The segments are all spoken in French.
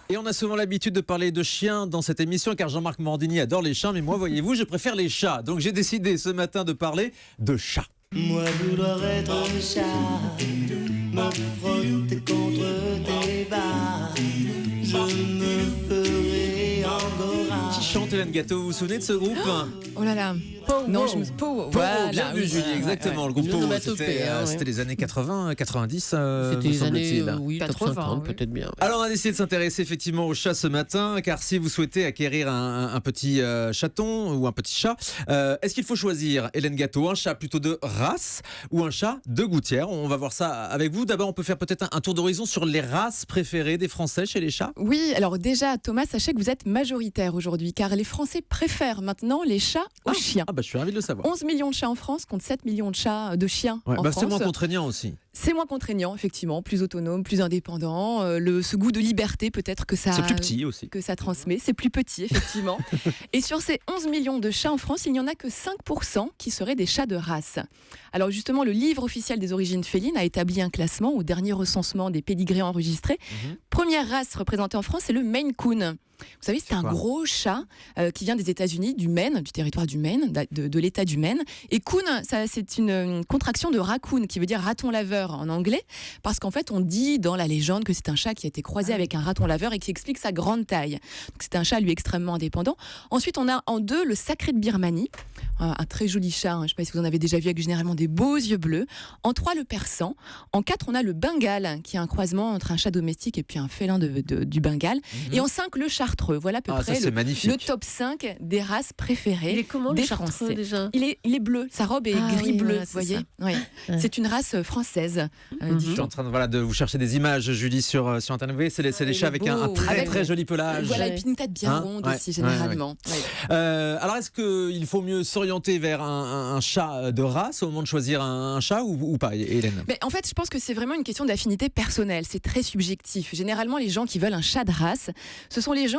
Et on a souvent l'habitude de parler de chiens dans cette émission car Jean-Marc Morandini adore les chiens, mais moi, voyez-vous, je préfère les chats. Donc j'ai décidé ce matin de parler de chats. Moi vouloir être un chat, me frotter contre tes bas, je me ferai angora. Qui chante Hélène Gâteau, vous vous souvenez de ce groupe? Oh là là. Non, je me Pogo, voilà, bien vu, oui, Julie, exactement. ouais. Le groupe Pogo, c'était ouais. les années 80, 90, C'était me les années semble-t-il. oui, 80, 50, oui. peut-être bien. Ouais. Alors on a décidé de s'intéresser effectivement aux chats ce matin, car si vous souhaitez acquérir un petit chaton ou un petit chat, est-ce qu'il faut choisir, Hélène Gâteau, un chat plutôt de race ou un chat de gouttière? On va voir ça avec vous. D'abord, on peut faire peut-être un tour d'horizon sur les races préférées des Français chez les chats. Oui, alors déjà, Thomas, sachez que vous êtes majoritaire aujourd'hui, car les Français préfèrent maintenant les chats aux chiens. Ah bah je suis ravi de le savoir. 11 millions de chats en France contre 7 millions de chiens Ouais, en bah France. c'est moins contraignant aussi. C'est moins contraignant, effectivement, plus autonome, plus indépendant. Ce goût de liberté, peut-être que ça... C'est plus petit aussi. Que ça transmet. C'est plus petit, effectivement. Et sur ces 11 millions de chats en France, il n'y en a que 5% qui seraient des chats de race. Alors justement, le livre officiel des origines félines a établi un classement au dernier recensement des pédigrés enregistrés. Première race représentée en France, c'est le Maine Coon. Vous savez, c'est un quoi gros chat qui vient des États-Unis, du Maine, du territoire du Maine, de l'État du Maine. Et Coon, c'est une contraction de raccoon, qui veut dire raton laveur en anglais, parce qu'en fait, on dit dans la légende que c'est un chat qui a été croisé avec un raton laveur et qui explique sa grande taille. Donc, c'est un chat, lui, extrêmement indépendant. Ensuite, on a en 2 le sacré de Birmanie, un très joli chat, je ne sais pas si vous en avez déjà vu, avec généralement des beaux yeux bleus. En 3, le persan. En 4, on a le Bengale, qui est un croisement entre un chat domestique et puis un félin du Bengale. Et en 5, le chartreux. Voilà à peu près c'est magnifique. le top 5 des races préférées Il est comment des le chartreux Français. déjà? Il est bleu, sa robe est gris-bleu, voilà, vous c'est voyez. ça. Oui. Ouais. C'est une race française, Je suis dit-on. en train de vous chercher des images, Julie, sur Internet. Vous voyez, c'est les il chats est avec beau. un très Avec- très joli pelage. Voilà, et puis une tête bien Hein ronde Ouais, aussi, ouais, généralement. Ouais. Alors, est-ce qu'il faut mieux s'orienter vers un chat de race au moment de choisir un chat ou pas, Hélène? Mais en fait, je pense que c'est vraiment une question d'affinité personnelle. C'est très subjectif. Généralement, les gens qui veulent un chat de race, ce sont les gens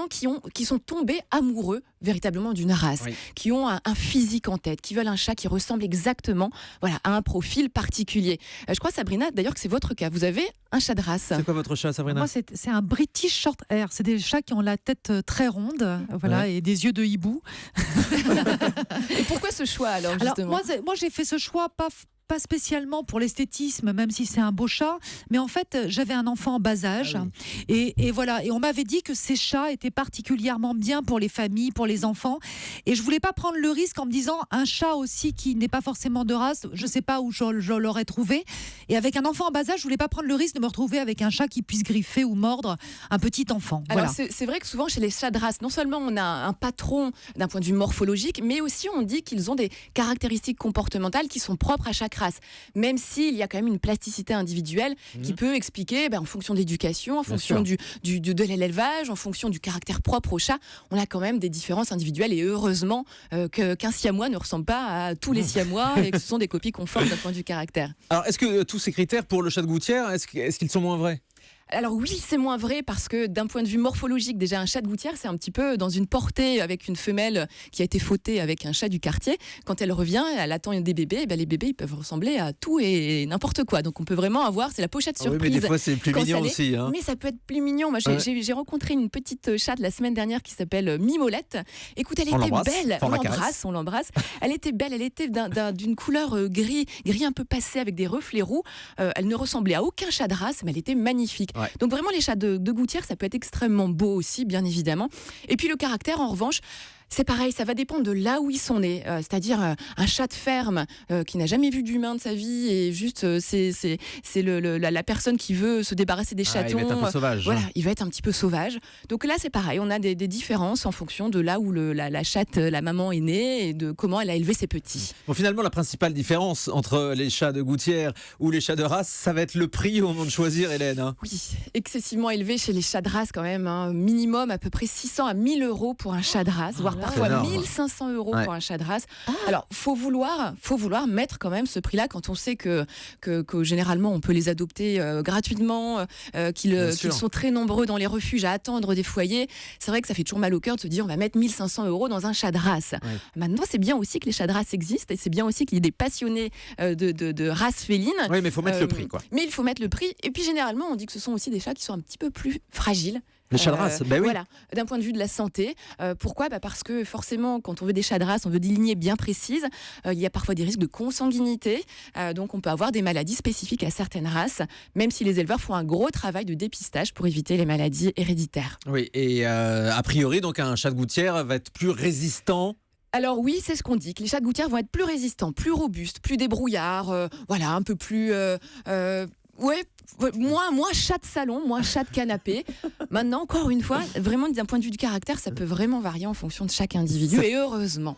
qui sont tombés amoureux véritablement d'une race, Oui. qui ont un physique en tête, qui veulent un chat qui ressemble exactement, voilà, à un profil particulier. Je crois, Sabrina, d'ailleurs, que c'est votre cas. Vous avez un chat de race. C'est quoi votre chat, Sabrina? Moi, c'est un British Short Hair. C'est des chats qui ont la tête très ronde, voilà, Ouais. et des yeux de hibou. Et pourquoi ce choix alors, Alors, justement moi, j'ai fait ce choix pas spécialement pour l'esthétisme, même si c'est un beau chat, mais en fait, j'avais un enfant en bas âge, et voilà, et on m'avait dit que ces chats étaient particulièrement bien pour les familles, pour les enfants, et je voulais pas prendre le risque en me disant un chat aussi qui n'est pas forcément de race, je sais pas où je l'aurais trouvé, et avec un enfant en bas âge, je voulais pas prendre le risque de me retrouver avec un chat qui puisse griffer ou mordre un petit enfant. Alors Voilà. c'est vrai que souvent chez les chats de race, non seulement on a un patron d'un point de vue morphologique, mais aussi on dit qu'ils ont des caractéristiques comportementales qui sont propres à chaque race. Même s'il y a quand même une plasticité individuelle qui peut expliquer, en fonction de l'éducation, en fonction de l'élevage, en fonction du caractère propre au chat, on a quand même des différences individuelles. Et heureusement qu'un siamois ne ressemble pas à tous les siamois et que ce sont des copies conformes d'un point de vue caractère. Alors, est-ce que tous ces critères pour le chat de gouttière, est-ce qu'ils sont moins vrais? Alors oui, c'est moins vrai parce que d'un point de vue morphologique, déjà un chat de gouttière, c'est un petit peu dans une portée avec une femelle qui a été fautée avec un chat du quartier. Quand elle revient, elle attend des bébés, les bébés ils peuvent ressembler à tout et n'importe quoi. Donc on peut vraiment avoir, c'est la pochette Oui, surprise. mais des fois, c'est plus quand mignon ça l'est. aussi. Hein. Mais ça peut être plus mignon. Moi, j'ai rencontré une petite chatte la semaine dernière qui s'appelle Mimolette. Écoute, elle On était l'embrasse. belle. Forme à caresse. On l'embrasse. Elle était belle. Elle était d'une couleur gris un peu passé avec des reflets roux. Elle ne ressemblait à aucun chat de race, mais elle était magnifique. Ouais. Donc vraiment, les chats de gouttière, ça peut être extrêmement beau aussi, bien évidemment. Et puis le caractère, en revanche, c'est pareil, ça va dépendre de là où ils sont nés. C'est-à-dire un chat de ferme qui n'a jamais vu d'humain de sa vie et juste c'est la personne qui veut se débarrasser des chatons. Il va être un peu sauvage. Voilà, il va être un petit peu sauvage. Donc là, c'est pareil, on a des différences en fonction de là où la chatte, la maman est née et de comment elle a élevé ses petits. Bon, finalement, la principale différence entre les chats de gouttière ou les chats de race, ça va être le prix au moment de choisir, Hélène. Hein. Oui, excessivement élevé chez les chats de race quand même. Minimum à peu près 600 à 1000 euros pour un chat de race, voire parfois énorme. 1500 euros Ouais. pour un chat de race. Alors, faut vouloir mettre quand même ce prix-là quand on sait que généralement on peut les adopter gratuitement, qu'ils sont très nombreux dans les refuges à attendre des foyers. C'est vrai que ça fait toujours mal au cœur de se dire on va mettre 1500 euros dans un chat de race. Ouais. Maintenant, c'est bien aussi que les chats de race existent et c'est bien aussi qu'il y ait des passionnés de race féline. Oui, mais il faut mettre le prix, quoi. Mais il faut mettre le prix. Et puis généralement, on dit que ce sont aussi des chats qui sont un petit peu plus fragiles. Les chats de race, ben oui. Voilà, d'un point de vue de la santé. Pourquoi ? Parce que forcément, quand on veut des chats de race, on veut des lignées bien précises. Il y a parfois des risques de consanguinité. Donc, on peut avoir des maladies spécifiques à certaines races, même si les éleveurs font un gros travail de dépistage pour éviter les maladies héréditaires. Oui, et a priori, donc un chat de gouttière va être plus résistant. Alors oui, c'est ce qu'on dit, que les chats de gouttière vont être plus résistants, plus robustes, plus débrouillards, voilà, un peu plus... moins chat de salon, moins chat de canapé. Maintenant, encore une fois, vraiment d'un point de vue du caractère, ça peut vraiment varier en fonction de chaque individu, et heureusement.